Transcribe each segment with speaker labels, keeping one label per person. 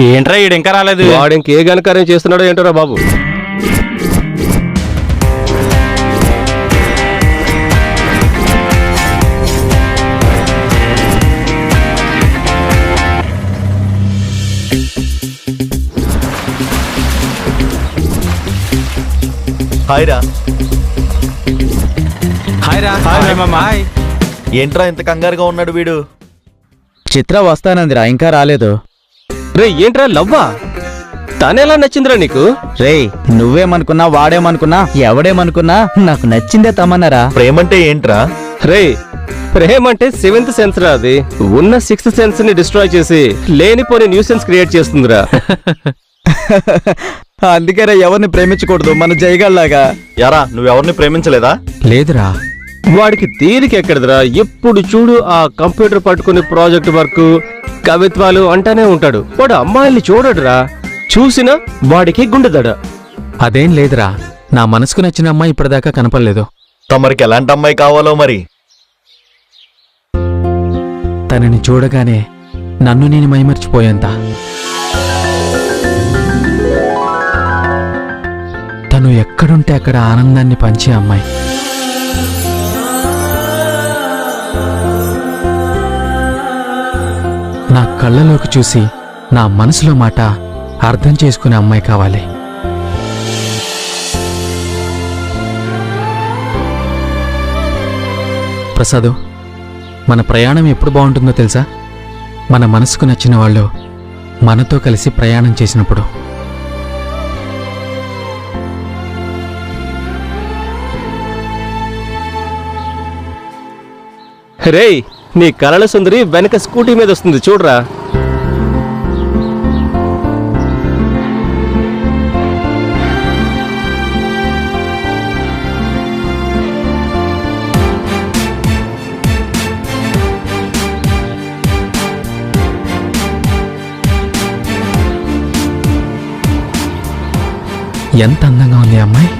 Speaker 1: ఏంట్రా ఈడు ఇంకా రాలేదు?
Speaker 2: వాడు ఇంకే ఘనకార్యం చేస్తున్నాడో ఏంటోరా బాబు.
Speaker 3: హాయ్ రా.
Speaker 1: హాయ్ రా. హాయ్ మామ.
Speaker 3: ఏంట్రా ఇంత కంగారుగా ఉన్నాడు వీడు?
Speaker 4: చిత్ర వస్తానందిరా, ఇంకా రాలేదు.
Speaker 2: రే ఏంట్రా లవ్వా? తనేలా నచ్చిందిరా నీకు?
Speaker 4: రేయ్, నువ్వేమనుకున్నా వాడేమనుకున్నా ఎవడేమనుకున్నా నాకు నచ్చిందే తమన్నారా.
Speaker 3: ప్రేమంటే ఏంట్రా?
Speaker 2: రే ప్రేమ అంటే 7th సెన్స్ రా. అది ఉన్న 6th సెన్స్ ని డిస్ట్రాయ్ చేసి లేనిపోని న్యూసెన్స్ క్రియేట్ చేస్తుందిరా.
Speaker 4: అందుకేరా ఎవరిని ప్రేమించకూడదు మన జయగల్లాగా.
Speaker 3: యారా నువ్వెవరిని ప్రేమించలేదా?
Speaker 4: లేదురా.
Speaker 2: వాడికి తీరిక ఎక్కడదిరా? ఎప్పుడు చూడు ఆ కంప్యూటర్ పట్టుకుని ప్రాజెక్ట్ వర్క్ కవిత్వాలు అంటానే ఉంటాడు. వాడు అమ్మాయిల్ని చూడడురా. చూసినా వాడికి గుండెదడ.
Speaker 5: అదేం లేదురా, నా మనసుకు నచ్చిన అమ్మాయి ఇప్పటిదాకా కనపడలేదు.
Speaker 3: తమరికి ఎలాంటి అమ్మాయి కావాలో మరి.
Speaker 5: తనని చూడగానే నన్ను నేను మైమర్చిపోయేంత. తను ఎక్కడుంటే అక్కడ ఆనందాన్ని పంచే అమ్మాయి. నా కళ్ళలోకి చూసి నా మనసులో మాట అర్థం చేసుకునే అమ్మాయి కావాలి. ప్రసాదు, మన ప్రయాణం ఎప్పుడు బాగుంటుందో తెలుసా? మన మనసుకు నచ్చిన వాళ్ళు మనతో కలిసి ప్రయాణం చేసినప్పుడు.
Speaker 2: రేయ్, నీ కలల సుందరి వెనక స్కూటీ మీద వస్తుంది చూడరా.
Speaker 5: ఎంత అందంగా ఉంది ఆ అమ్మాయి.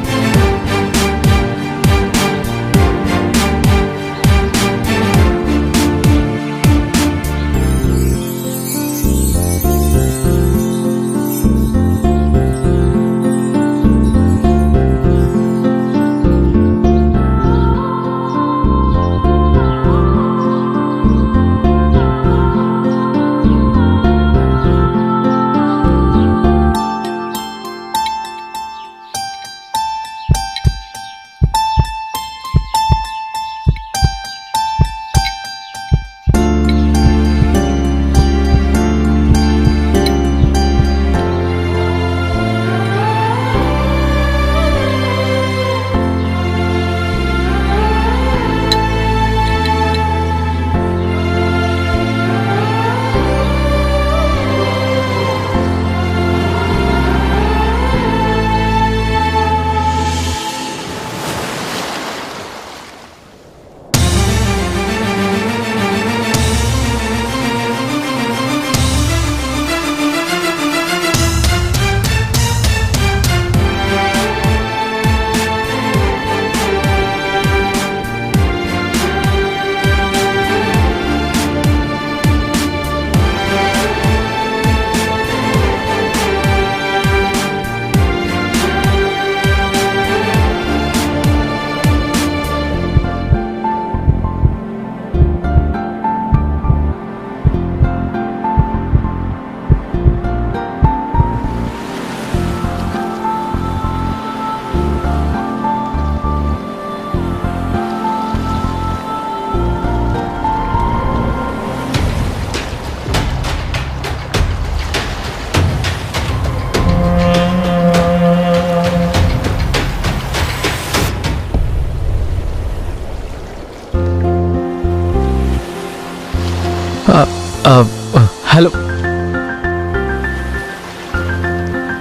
Speaker 5: హలో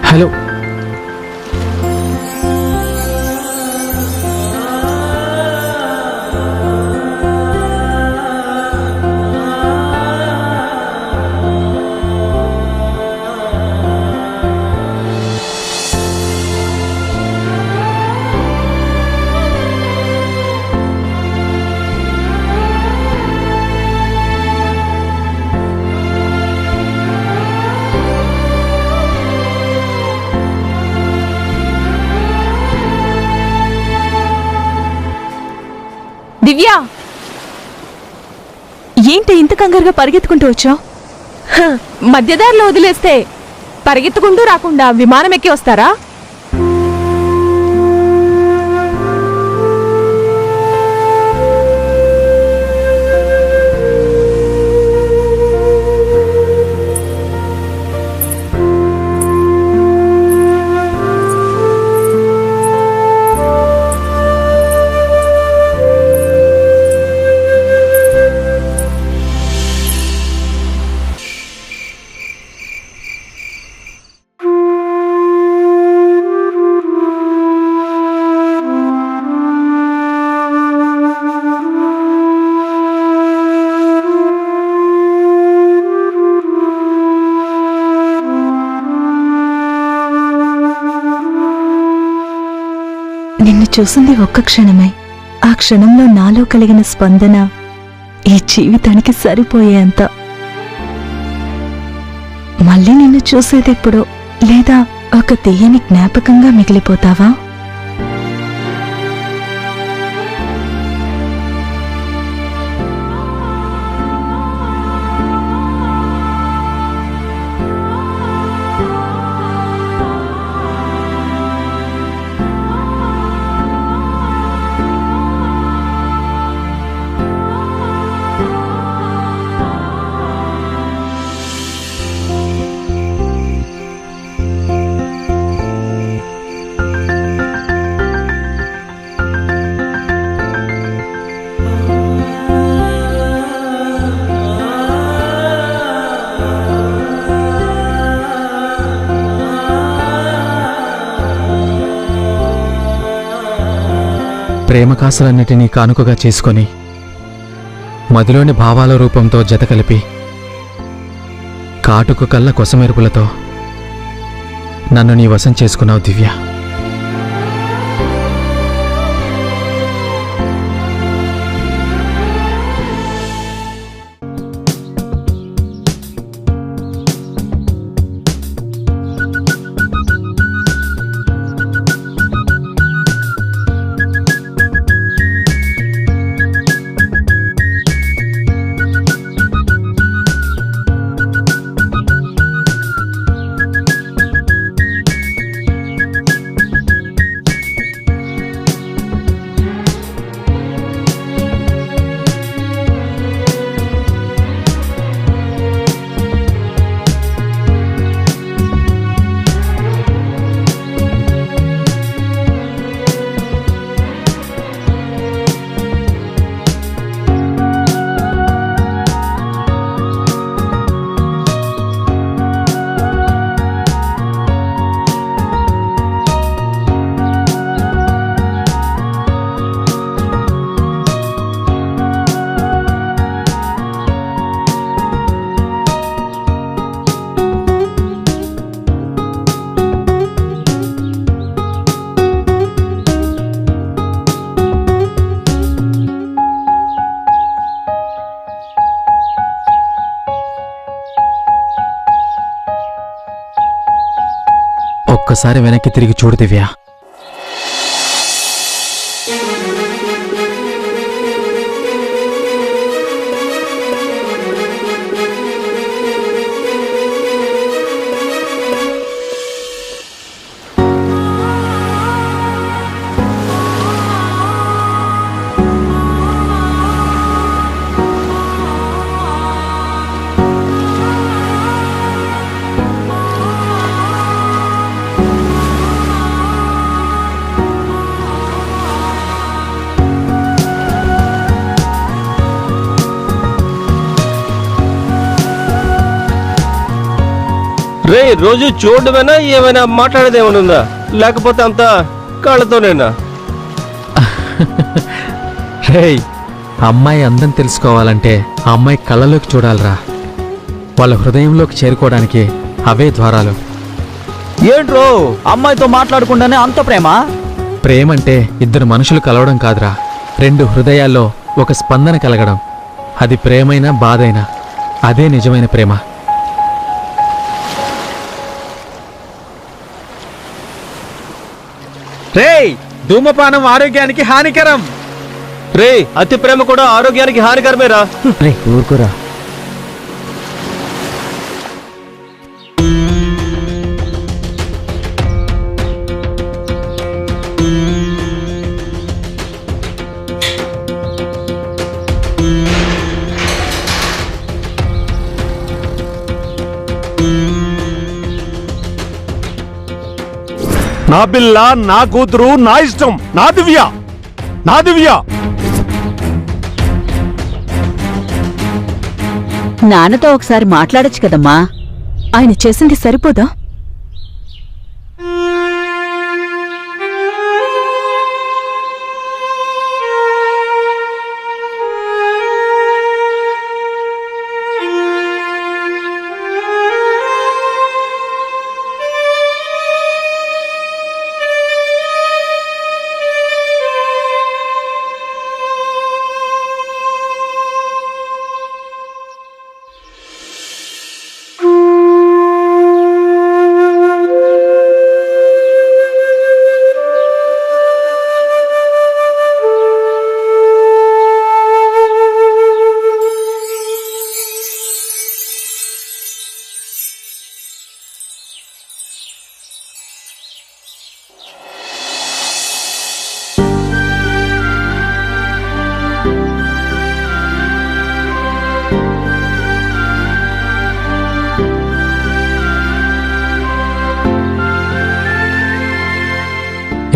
Speaker 5: హలో
Speaker 6: దివ్య, ఏంటి ఇంత కంగారుగా పరిగెత్తుకుంటూ వచ్చావు? మధ్యదారిలో వదిలేస్తే పరిగెత్తుకుంటూ రాకుండా విమానం ఎక్కి వస్తారా?
Speaker 7: నిన్ను చూసింది ఒక్క క్షణమే. ఆ క్షణంలో నాలో కలిగిన స్పందన ఈ జీవితానికి సరిపోయేంత. మళ్ళీ నిన్ను చూసేదెప్పుడో, లేదా ఒక తీయని జ్ఞాపకంగా మిగిలిపోతావా?
Speaker 5: ప్రేమకాసులన్నిటినీ కానుకగా చేసుకొని మదిలోని భావాల రూపంతో జత కలిపి కాటుకు కళ్ళ కొసమెరుపులతో నన్ను నీ వశం చేసుకున్నావు దివ్య. ఒక్కసారి వెనక్కి తిరిగి చూడు దివ్య.
Speaker 2: రే, రోజు చూడమేనా, ఏమైనా మాట్లాడేది ఏమైనా ఉందా, లేకపోతే అంతా కాళ్ళతోనేనా?
Speaker 5: రేయ్, అమ్మాయి అందం తెలుసుకోవాలంటే ఆ అమ్మాయి కళ్ళలోకి చూడాలరా. వాళ్ళ హృదయంలోకి చేరుకోవడానికి అవే ద్వారాలు.
Speaker 4: ఏంట్రో అమ్మాయితో మాట్లాడకుండానే అంత ప్రేమ?
Speaker 5: ప్రేమంటే ఇద్దరు మనుషులు కలవడం కాదురా, రెండు హృదయాల్లో ఒక స్పందన కలగడం. అది ప్రేమైనా బాధైనా అదే నిజమైన ప్రేమ.
Speaker 1: రేయ్, ధూమపానం ఆరోగ్యానికి హానికరం.
Speaker 2: రే అతి ప్రేమ కూడా ఆరోగ్యానికి హానికరమేరా.
Speaker 4: రే ఊరుకోరా.
Speaker 8: నా పిల్ల, నా కూతురు, నా ఇష్టం, నా దివ్య, నా దివ్య.
Speaker 9: నాన్నతో ఒకసారి మాట్లాడొచ్చు కదమ్మా.
Speaker 6: ఆయన చేసింది సరిపోదా?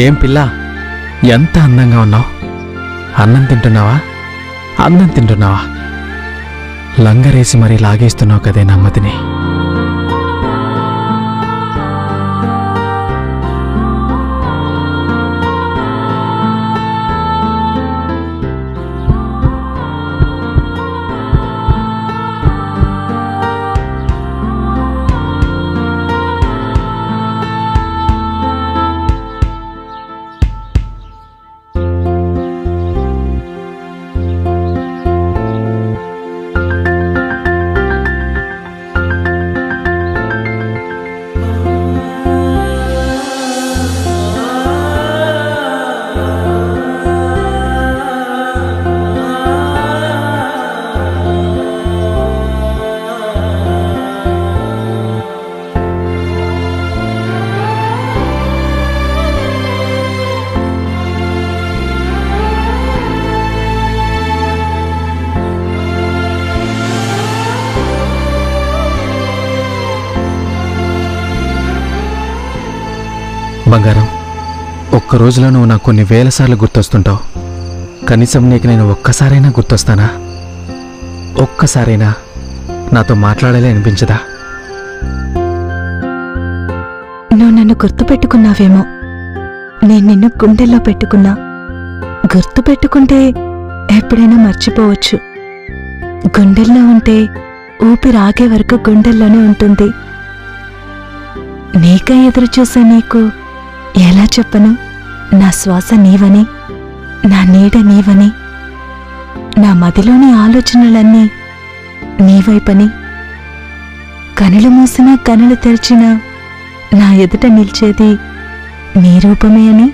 Speaker 5: ఏం పిల్ల, ఎంత అందంగా ఉన్నావు. అన్నం తింటున్నావా? అన్నం తింటున్నావా? లంగరేసి మరీ లాగేస్తున్నావు కదే నమ్మతిని. బంగారం, ఒక్క రోజులో నువ్వు నాకు కొన్ని వేల సార్లు గుర్తొస్తుంటావు. కనీసం నీకు నేను ఒక్కసారైనా గుర్తొస్తానా? ఒక్కసారైనా నాతో మాట్లాడాలి అనిపించదా?
Speaker 7: నువ్వు నన్ను గుర్తుపెట్టుకున్నావేమో. నేను నిన్ను గుండెల్లో పెట్టుకున్నా. గుర్తు పెట్టుకుంటే ఎప్పుడైనా మర్చిపోవచ్చు. గుండెల్లో ఉంటే ఊపిరి ఆగే వరకు గుండెల్లోనే ఉంటుంది. నీకై ఎదురు చూసే నీకు ఎలా చెప్పను? నా శ్వాస నీవని, నా నీడ నీవని, నా మదిలోని ఆలోచనలన్నీ నీవైపని. కనులు మూసినా కనులు తెరిచినా నా ఎదుట నిలిచేది నీ రూపమే అని.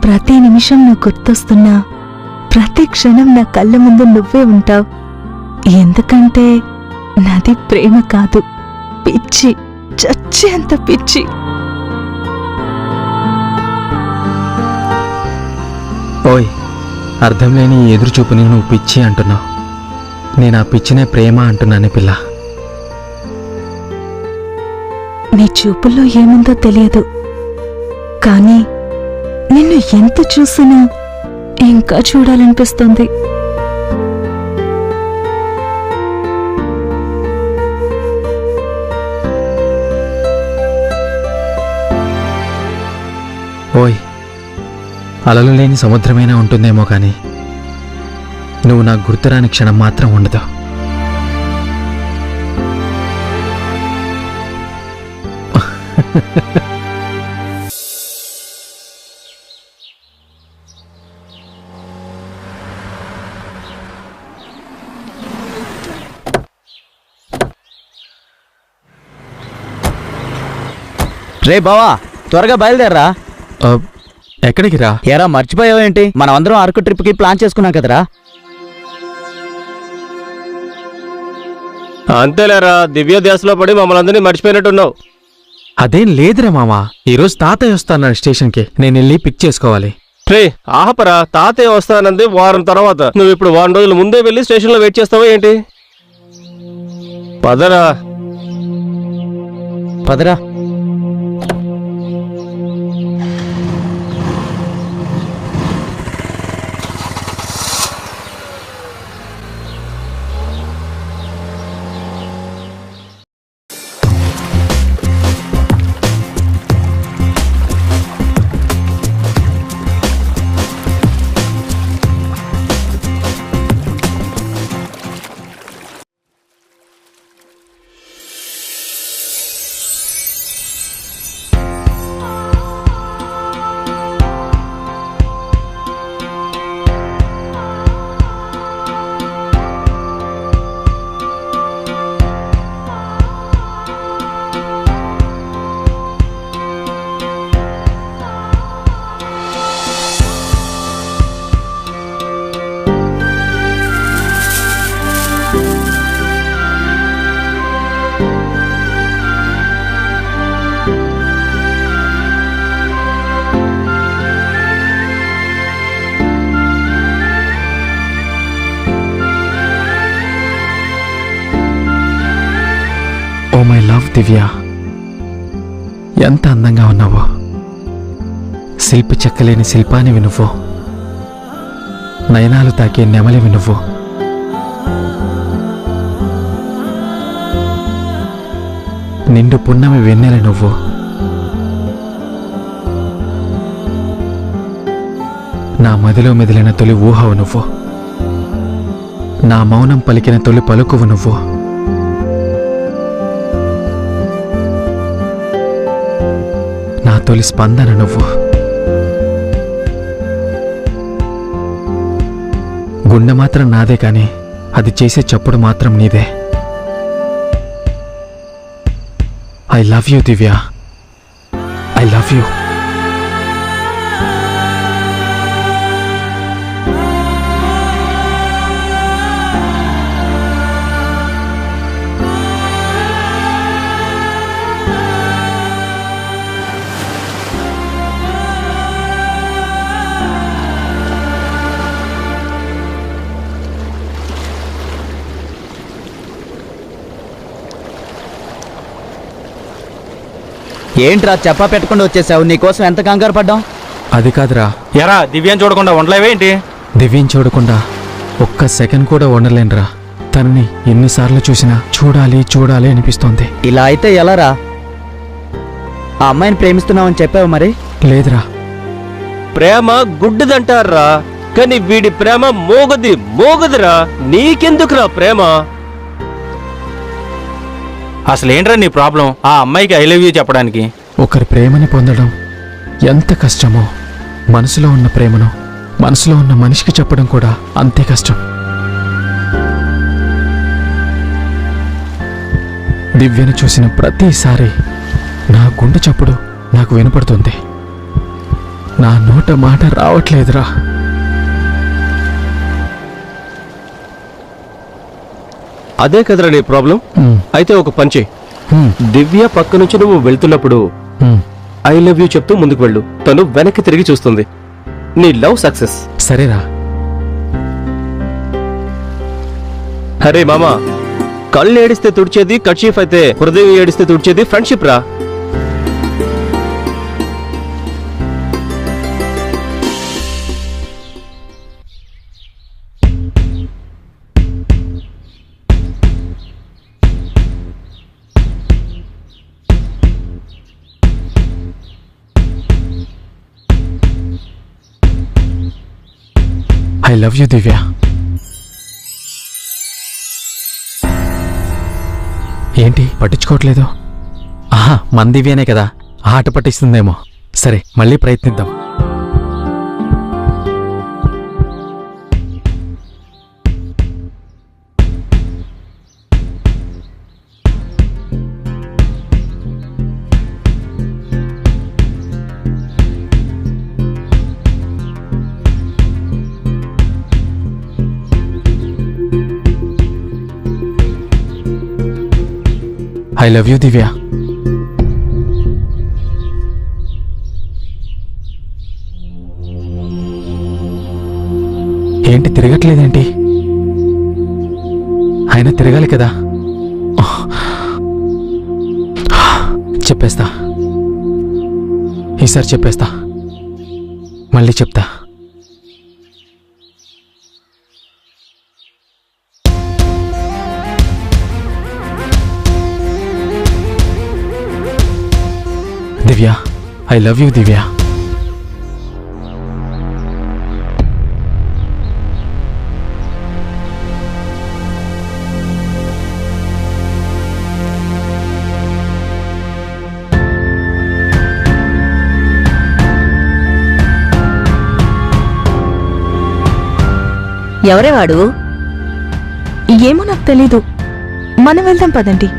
Speaker 7: ప్రతి నిమిషం నువ్వు గుర్తొస్తున్నా, ప్రతి క్షణం నా కళ్ళ ముందు నువ్వే ఉంటావు. ఎందుకంటే నాది ప్రేమ కాదు, పిచ్చి, చచ్చేంత పిచ్చి.
Speaker 5: ఓయ్, అర్థం లేని ఈ ఎదురుచూపుని నువ్వు పిచ్చి అంటున్నావు. నేను ఆ పిచ్చినే ప్రేమ అంటున్నానే పిల్ల.
Speaker 7: నీ చూపుల్లో ఏముందో తెలియదు, కానీ నిన్ను ఎంత చూసినా ఇంకా చూడాలనిపిస్తుంది.
Speaker 5: ఓయ్, అలలు లేని సముద్రమైనా ఉంటుందేమో కానీ నువ్వు నాకు గుర్తురాని క్షణం మాత్రం ఉండదు.
Speaker 4: రే బావా, త్వరగా బయలుదేరరా.
Speaker 5: ఎక్కడికి రా?
Speaker 4: ఏరా మర్చిపోయావేంటి? మనం అందరం అరకు ట్రిప్ కి ప్లాన్ చేసుకున్నాం కదరా.
Speaker 2: అంతేలేరా, దివ్య ధ్యాసలో పడి మమ్మల్ని అందరినీ మర్చిపోయినట్టున్నావు.
Speaker 5: అదేం లేదురా మామా, ఈరోజు తాతయ్య వస్తాన్నాడు స్టేషన్కి, నేను వెళ్ళి పిక్ చేసుకోవాలి.
Speaker 2: రే ఆహపరా, తాతయ్య వస్తానంది వారం తర్వాత. నువ్వు ఇప్పుడు వారం రోజుల ముందే వెళ్ళి స్టేషన్లో వెయిట్ చేస్తావా ఏంటి? పదరా.
Speaker 4: పదరా.
Speaker 5: ఓ మై లవ్ దివ్య, ఎంత అందంగా ఉన్నావో. శిల్పి చెక్కలేని శిల్పానివి నువ్వు, నయనాలు తాకే నెమలివి నువ్వు. నిండు పున్నమి వెన్నెల నువ్వు. నా మదిలో మెదిలిన తొలి ఊహవు నువ్వు. నా మౌనం పలికిన తొలి పలుకువు నువ్వు. నా తొలి స్పందన నువ్వు. గుండె మాత్రం నాదే కాని అది చేసే చప్పుడు మాత్రం నీదే. I love you Divya, I love you.
Speaker 4: ఏంట్రా చెప్పా పెట్టకుండా వచ్చేసావు? నీకోసం ఎంత కంగారు పడ్డాం.
Speaker 5: అది కాదురా,
Speaker 1: ఎరా దివ్యాన్ని చూడకుండా ఉండలేవేంటి?
Speaker 5: దివ్యం చూడకుండా ఒక్క సెకండ్ కూడా ఉండలేనురా. తనని ఎన్నిసార్లు చూసినా చూడాలి చూడాలి అనిపిస్తోంది.
Speaker 4: ఇలా అయితే ఎలారా? ఆ అమ్మాయిని ప్రేమిస్తున్నావని చెప్పావు మరి?
Speaker 5: లేదురా.
Speaker 2: ప్రేమ గుడ్డిదంటారా, కానీ వీడి ప్రేమ మోగదిరా. నీకెందుకురా ప్రేమ?
Speaker 1: అసలేంట్రా నీ ప్రాబ్లం? ఆ అమ్మాయికి ఐ లవ్ యూ చెప్పడానికి.
Speaker 5: ఒకరి ప్రేమని పొందడం ఎంత కష్టమో, మనసులో ఉన్న ప్రేమను మనసులో ఉన్న మనిషికి చెప్పడం కూడా అంతే కష్టం. దివ్యను చూసిన ప్రతిసారి నా గుండె చప్పుడు నాకు వినపడుతుంది. నా నోట మాట రావట్లేదురా.
Speaker 2: అదే కదరా నీ ప్రాబ్లం. అయితే ఒక పంచి, దివ్య పక్క నుంచి నువ్వు వెళ్తున్నప్పుడు ఐ లవ్ యూ చెప్తూ ముందుకు వెళ్ళు. తను వెనక్కి తిరిగి చూస్తుంది. నీ లవ్ సక్సెస్.
Speaker 5: సరేరా.
Speaker 2: అరే మామా, కళ్ళు ఏడిస్తే తుడిచేది కర్చీఫ్ అయితే హృదయం ఏడిస్తే తుడిచేది ఫ్రెండ్షిప్ రా.
Speaker 5: ఐ లవ్ యూ దివ్య. ఏంటి పట్టించుకోవట్లేదు? ఆహా, మన దివ్యనే కదా, ఆట పట్టిస్తుందేమో. సరే, మళ్ళీ ప్రయత్నిద్దాం. ఐ లవ్ యూ దివ్య. ఏంటి తిరగట్లేదేంటి? అయినా తిరగాలి కదా. చెప్పేస్తా, ఈసారి చెప్పేస్తా, మళ్ళీ చెప్తా. దివ్య, ఐ లవ్ యూ దివ్య.
Speaker 9: ఎవరే వాడు?
Speaker 7: ఏమో నాకు తెలీదు. మనం వెళ్దాం పదండి.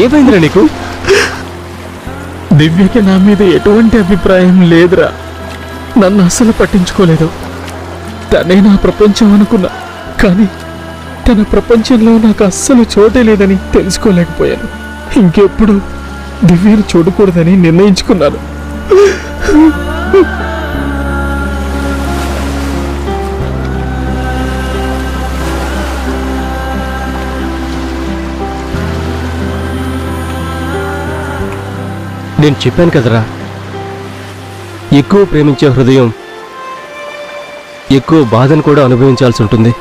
Speaker 2: ఏమైందిరా నీకు?
Speaker 5: దివ్యకి నా మీద ఎటువంటి అభిప్రాయం లేదురా. నన్ను అస్సలు పట్టించుకోలేదు. తనే నా ప్రపంచం అనుకున్నా, కానీ తన ప్రపంచంలో నాకు అస్సలు చోటే లేదని తెలుసుకోలేకపోయాను. ఇంకెప్పుడు దివ్యను చూడకూడదని నిర్ణయించుకున్నాను.
Speaker 2: నేను చెప్పాను కదరా, ఎక్కువ ప్రేమించే హృదయం ఎక్కువ బాధను కూడా అనుభవించాల్సి ఉంటుంది.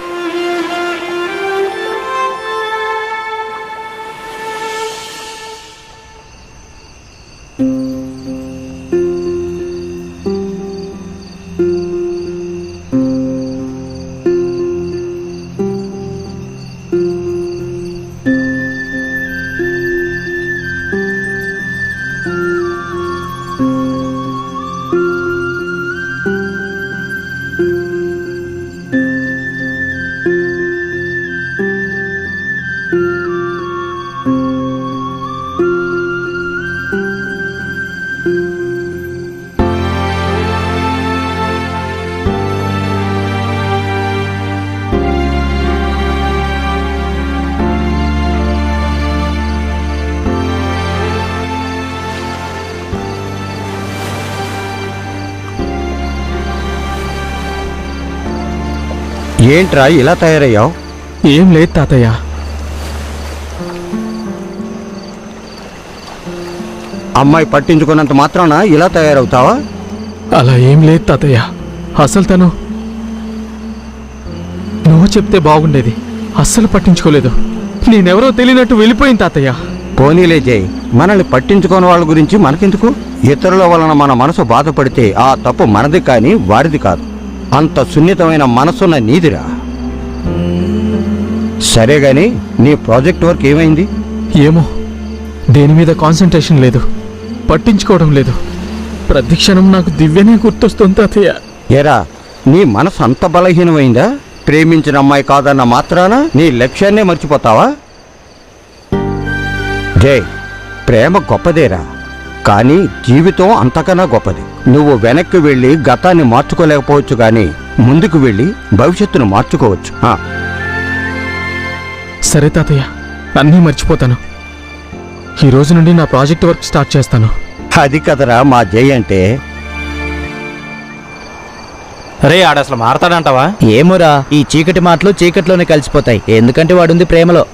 Speaker 4: ఏంట్రా ఇలా తయారయ్యావు?
Speaker 5: ఏం లేదు తాతయ్య.
Speaker 4: అమ్మాయి పట్టించుకున్నంత మాత్రాన ఇలా తయారవుతావా?
Speaker 5: అలా ఏం లేదు తాతయ్య. అసలు తను నువ్వు చెప్తే బాగుండేది. అస్సలు పట్టించుకోలేదు. నేనెవరో తెలియనట్టు వెళ్ళిపోయింది తాతయ్య.
Speaker 4: పోనీలే జై, మనల్ని పట్టించుకోని వాళ్ళ గురించి మనకెందుకు? ఇతరుల వలన మన మనసు బాధపడితే ఆ తప్పు మనది కానీ వారిది కాదు. అంత సున్నితమైన మనసున్న నీదిరా. సరే గాని నీ ప్రాజెక్ట్ వర్క్ ఏమైంది?
Speaker 5: ఏమో, దేని మీద కాన్సంట్రేషన్ లేదు, పట్టించుకోవడం లేదు. ప్రతి క్షణం నాకు దివ్యనే గుర్తొస్తుంది తాతయ్య.
Speaker 4: ఏరా, నీ మనసు అంత బలహీనమైందా? ప్రేమించిన అమ్మాయి కాదన్న మాత్రాన నీ లక్ష్యాన్నే మర్చిపోతావా? జై, ప్రేమ గొప్పదేరా, కానీ జీవితం అంతకన్నా గొప్పది. నువ్వు వెనక్కి వెళ్ళి గతాన్ని మార్చుకోలేకపోవచ్చు, కానీ ముందుకు వెళ్ళి భవిష్యత్తును మార్చుకోవచ్చు.
Speaker 5: సరే తాతయ్య, అన్నీ మర్చిపోతాను. ఈ రోజు నుండి నా ప్రాజెక్ట్ వర్క్ స్టార్ట్ చేస్తాను.
Speaker 4: అది కదరా మా జై అంటే.
Speaker 1: రే, ఆడసలు మారతాడంటావా?
Speaker 4: ఏమోరా, ఈ చీకటి మాటలు చీకట్లోనే కలిసిపోతాయి. ఎందుకంటే వాడుంది ప్రేమలో.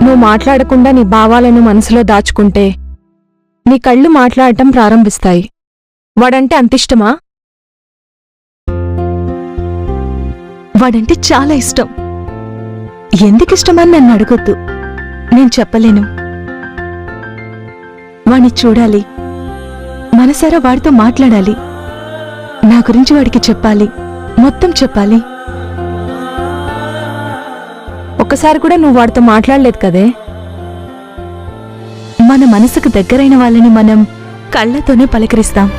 Speaker 6: నువ్వు మాట్లాడకుండా నీ భావాలను మనసులో దాచుకుంటే నీ కళ్ళు మాట్లాడటం ప్రారంభిస్తాయి. వాడంటే అంతిష్టమా?
Speaker 7: వాడంటే చాలా ఇష్టం. ఎందుకిష్టమని నన్ను అడగొద్దు, నేను చెప్పలేను. వాణ్ణి చూడాలి, మనసారా వాడితో మాట్లాడాలి, నా గురించి వాడికి చెప్పాలి, మొత్తం చెప్పాలి.
Speaker 6: ఒక్కసారి కూడా నువ్వు వాడితో మాట్లాడలేదు కదే.
Speaker 7: మన మనసుకు దగ్గరైన వాళ్ళని మనం కళ్ళతోనే పలకరిస్తాం.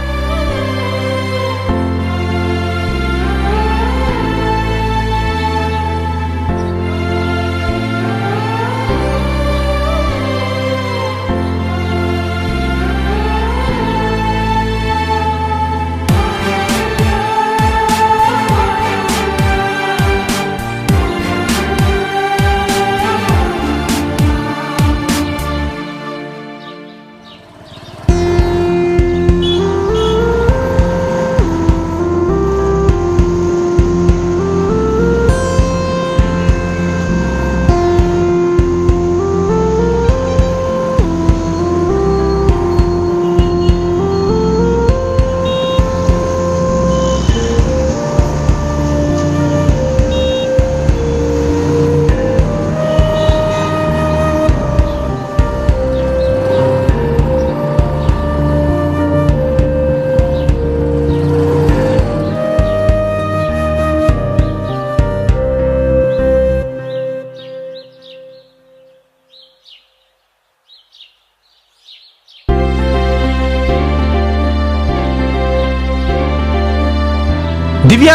Speaker 2: దివ్య,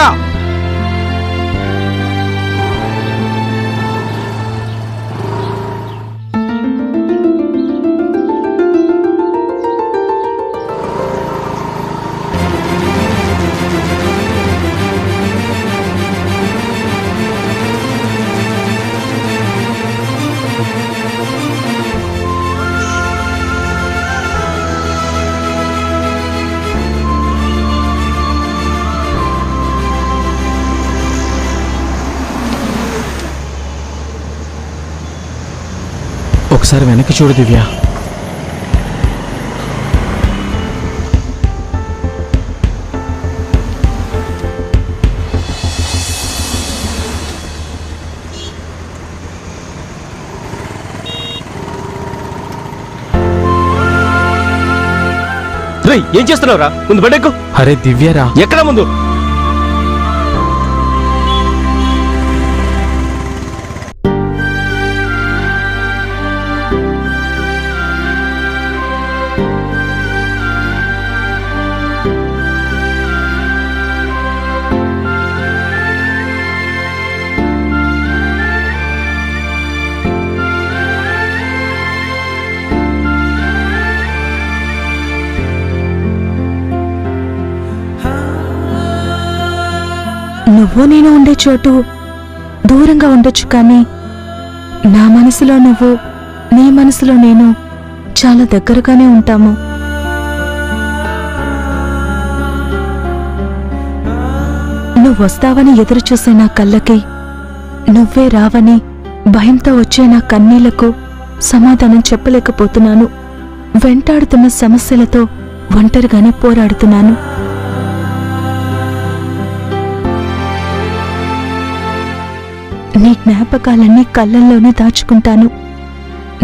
Speaker 5: ఒకసారి వెనక్కి చూడు దివ్య.
Speaker 2: రేయ్, ఏం చేస్తున్నావురా? ముందు బయటకు.
Speaker 5: అరే దివ్యరా.
Speaker 2: ఎక్కడ ముందు?
Speaker 7: నువ్వు నేను ఉండే చోటు దూరంగా ఉండొచ్చు, కానీ నా మనసులో నువ్వు, నీ మనసులో నేను చాలా దగ్గరగానే ఉంటాము. నువ్వు వస్తావని ఎదురుచూసే నా కళ్ళకి, నువ్వే రావని భయంతో వచ్చే నా కన్నీళ్లకు సమాధానం చెప్పలేకపోతున్నాను. వెంటాడుతున్న సమస్యలతో ఒంటరిగానే పోరాడుతున్నాను. నీ జ్ఞాపకాలన్నీ కళ్ళల్లోనే దాచుకుంటాను.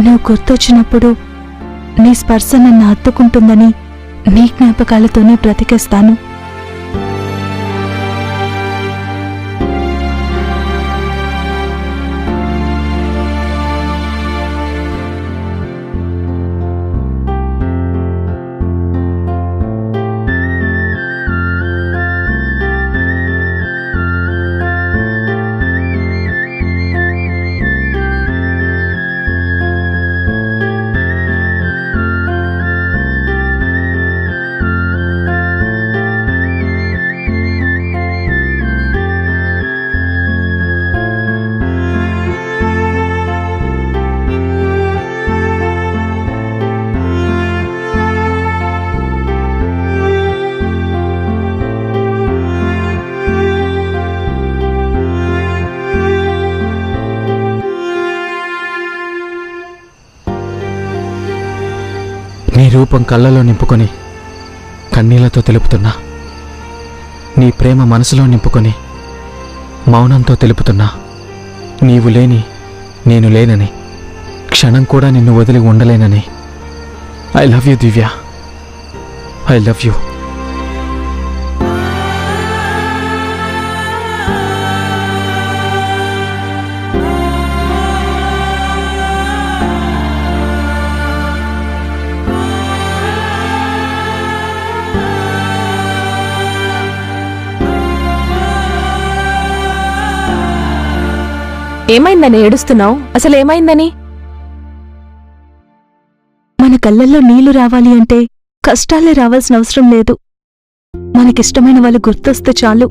Speaker 7: నువ్వు గుర్తొచ్చినప్పుడు నీ స్పర్శ నన్ను హత్తుకుంటుందని నీ జ్ఞాపకాలతోనే బ్రతికేస్తాను.
Speaker 5: నీ రూపం కళ్ళలో నింపుకొని కన్నీళ్లతో తెలుపుతున్నా, నీ ప్రేమ మనసులో నింపుకొని మౌనంతో తెలుపుతున్నా, నీవు లేని నేను లేనని, క్షణం కూడా నిన్ను వదిలి ఉండలేనని. I love you Divya, I love you.
Speaker 6: ఏమైందని ఏడుస్తున్నావు? అసలు ఏమైందని?
Speaker 7: మన కళ్ళల్లో నీళ్లు రావాలి అంటే కష్టాలే రావాల్సిన అవసరం లేదు. మనకిష్టమైన వాళ్ళు గుర్తొస్తే చాలు.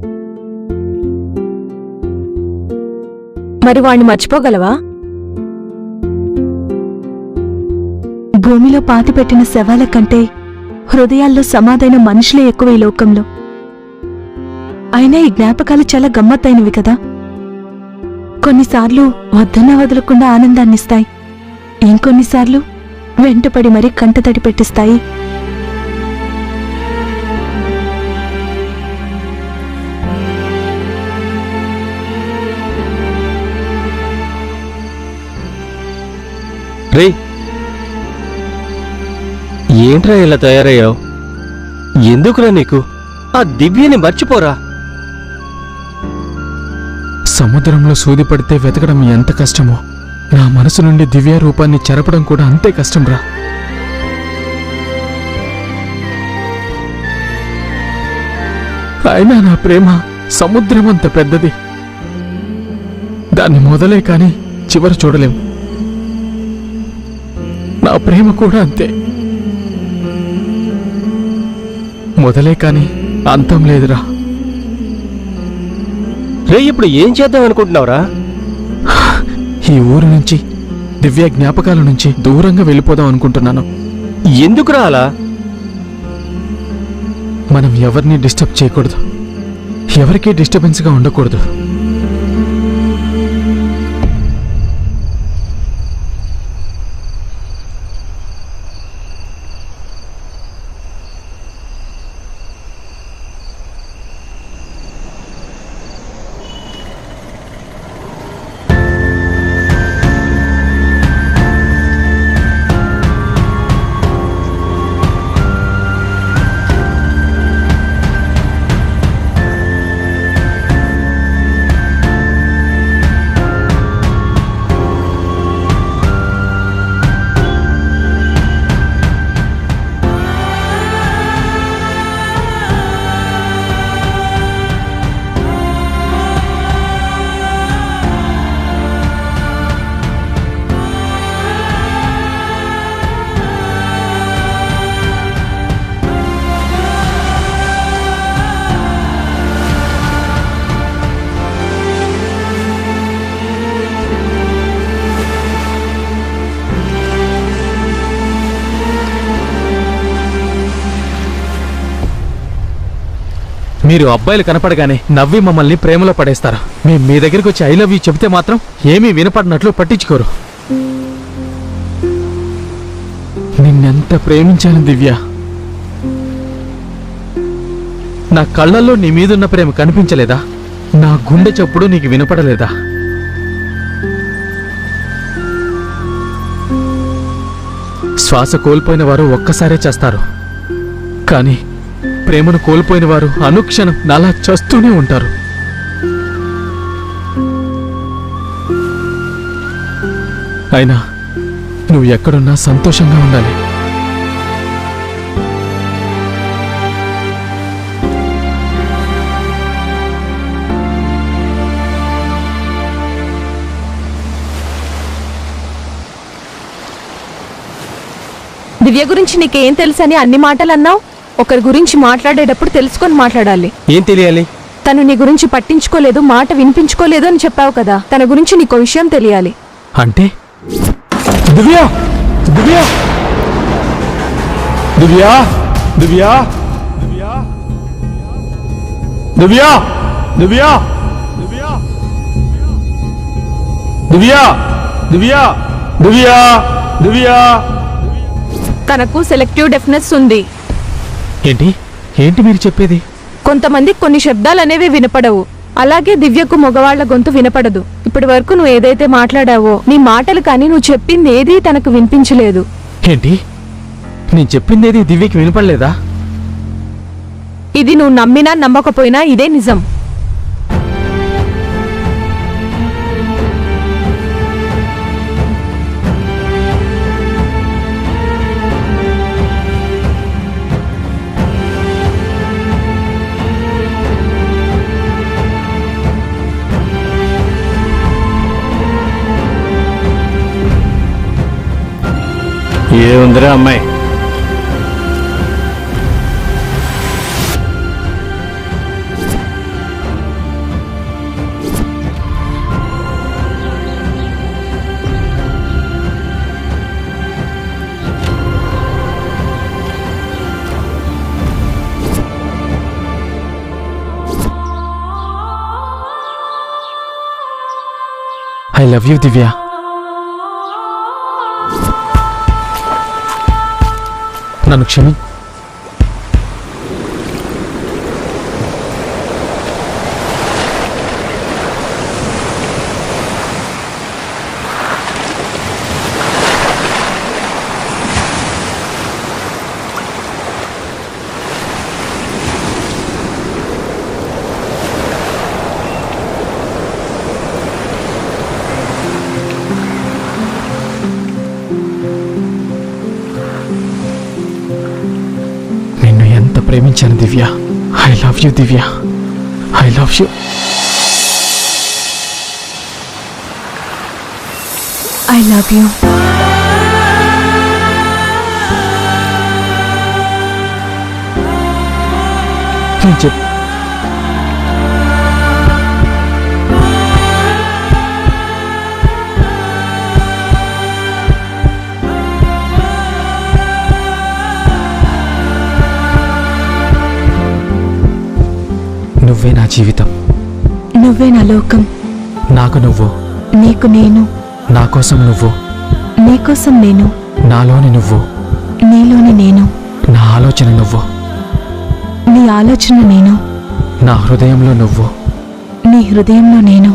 Speaker 6: మరి వాణ్ణి మర్చిపోగలవా?
Speaker 7: భూమిలో పాతిపెట్టిన శవాల కంటే హృదయాల్లో సమాధైన మనుషులే ఎక్కువ ఈ లోకంలో. అయినా ఈ జ్ఞాపకాలు చాలా గమ్మత్తైనవి కదా. కొన్నిసార్లు వద్దన్నా వదలకుండా ఆనందాన్నిస్తాయి, ఇంకొన్నిసార్లు వెంటపడి మరీ కంటతడి పెట్టిస్తాయి.
Speaker 2: రే, ఏంట్రా ఇలా తయారయ్యావు? ఎందుకురా నీకు? ఆ దివ్యని మర్చిపోరా.
Speaker 5: సముద్రంలో సూది పడితే వెతకడం ఎంత కష్టమో, నా మనసు నుండి దివ్య రూపాన్ని చెరపడం కూడా అంతే కష్టంరా. అయినా నా ప్రేమ సముద్రమంత పెద్దది. దాన్ని మొదలే కాని చివరి చూడలేం. నా ప్రేమ కూడా అంతే, మొదలే కాని అంతం లేదురా.
Speaker 2: రే, ఇప్పుడు ఏం చేద్దాం అనుకుంటున్నావురా?
Speaker 5: ఈ ఊరు నుంచి, దివ్య జ్ఞాపకాల నుంచి దూరంగా వెళ్ళిపోదాం అనుకుంటున్నాను.
Speaker 2: ఎందుకురా అలా?
Speaker 5: మనం ఎవరిని డిస్టర్బ్ చేయకూడదు, ఎవరికీ డిస్టర్బెన్స్గా ఉండకూడదు. మీరు అబ్బాయిలు కనపడగానే నవ్వి మమ్మల్ని ప్రేమలో పడేస్తారు. మేము మీ దగ్గరికి వచ్చి ఐ లవ్ యూ చెబితే మాత్రం ఏమీ వినపడినట్లు పట్టించుకోరు. నిన్నెంత ప్రేమించాను దివ్య. నా కళ్ళల్లో నీ మీదున్న ప్రేమ కనిపించలేదా? నా గుండె చప్పుడు నీకు వినపడలేదా? శ్వాస కోల్పోయిన వారు ఒక్కసారే చేస్తారు, కానీ ప్రేమను కోల్పోయిన వారు అనుక్షణం నాలా చస్తూనే ఉంటారు. అయినా నువ్వు ఎక్కడున్నా సంతోషంగా ఉండాలి.
Speaker 6: దివ్య గురించి నీకేం తెలుసని అన్ని మాటలు అన్నావు. ఒకరి గురించి మాట్లాడేటప్పుడు తెలుసుకొని మాట్లాడాలి.
Speaker 2: ఏం తెలియాలి?
Speaker 6: తను నీ గురించి పట్టించుకోలేదు, మాట వినిపించుకోలేదు అని చెప్పావు కదా. తన గురించి నీకో విషయం తెలియాలి.
Speaker 5: అంటే దివ్య దివ్య
Speaker 8: దివ్య దివ్య దివ్య దివ్య దివ్య దివ్య దివ్య దివ్య
Speaker 6: తనకు సెలెక్టివ్ డెఫ్నెస్ ఉంది.
Speaker 5: ఏంటి ఏంటి మీరు చెప్పేది?
Speaker 6: కొంతమంది కొన్ని శబ్దాలు అనేవి వినపడవు, అలాగే దివ్యకు మగవాళ్ల గొంతు వినపడదు. ఇప్పటి వరకు నువ్వు ఏదైతే మాట్లాడావో నీ మాటలు కానీ నువ్వు చెప్పింది ఏదీ తనకు వినిపించలేదు.
Speaker 5: ఏంటి నేను చెప్పిందేది దివ్యకి వినపడలేదా?
Speaker 6: ఇది నువ్వు నమ్మినా నమ్మకపోయినా ఇదే నిజం.
Speaker 1: ఏముందిరా అమ్మాయి,
Speaker 5: ఐ లవ్ యూ దివ్య. నన్ను క్షమి. నిన్ను ఎంత ప్రేమించాను Divya. I love you Divya. I love you.
Speaker 7: I love you.
Speaker 5: నేను చెప్ నువ్వే నా జీవితం.
Speaker 7: నువ్వే నా లోకం.
Speaker 5: నాకు నువ్వు.
Speaker 7: నీకు నేను.
Speaker 5: నా కోసం నువ్వు.
Speaker 7: నీకోసం నేను.
Speaker 5: నాలోని నువ్వు.
Speaker 7: నీలోని నేను.
Speaker 5: నా ఆలోచన నువ్వు.
Speaker 7: నీ ఆలోచన నేను.
Speaker 5: నా హృదయంలో నువ్వు.
Speaker 7: నీ హృదయంలో నేను.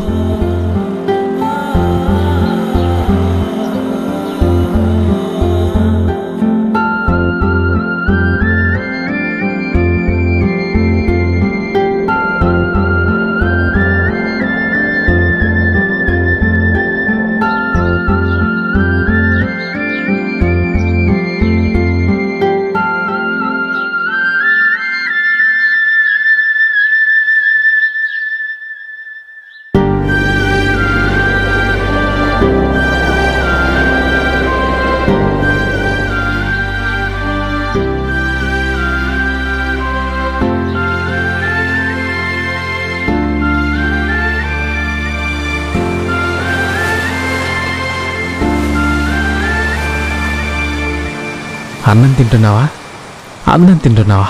Speaker 5: అన్నం తింటున్నావా? అన్నం తింటున్నావా?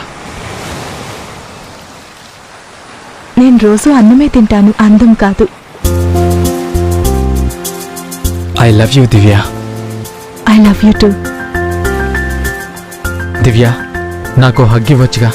Speaker 7: నేను రోజు అన్నమే తింటాను, అందం కాదు.
Speaker 5: I love you Divya.
Speaker 7: I love you too.
Speaker 5: Divya, నాకు హగ్ ఇవ్వచ్చుగా.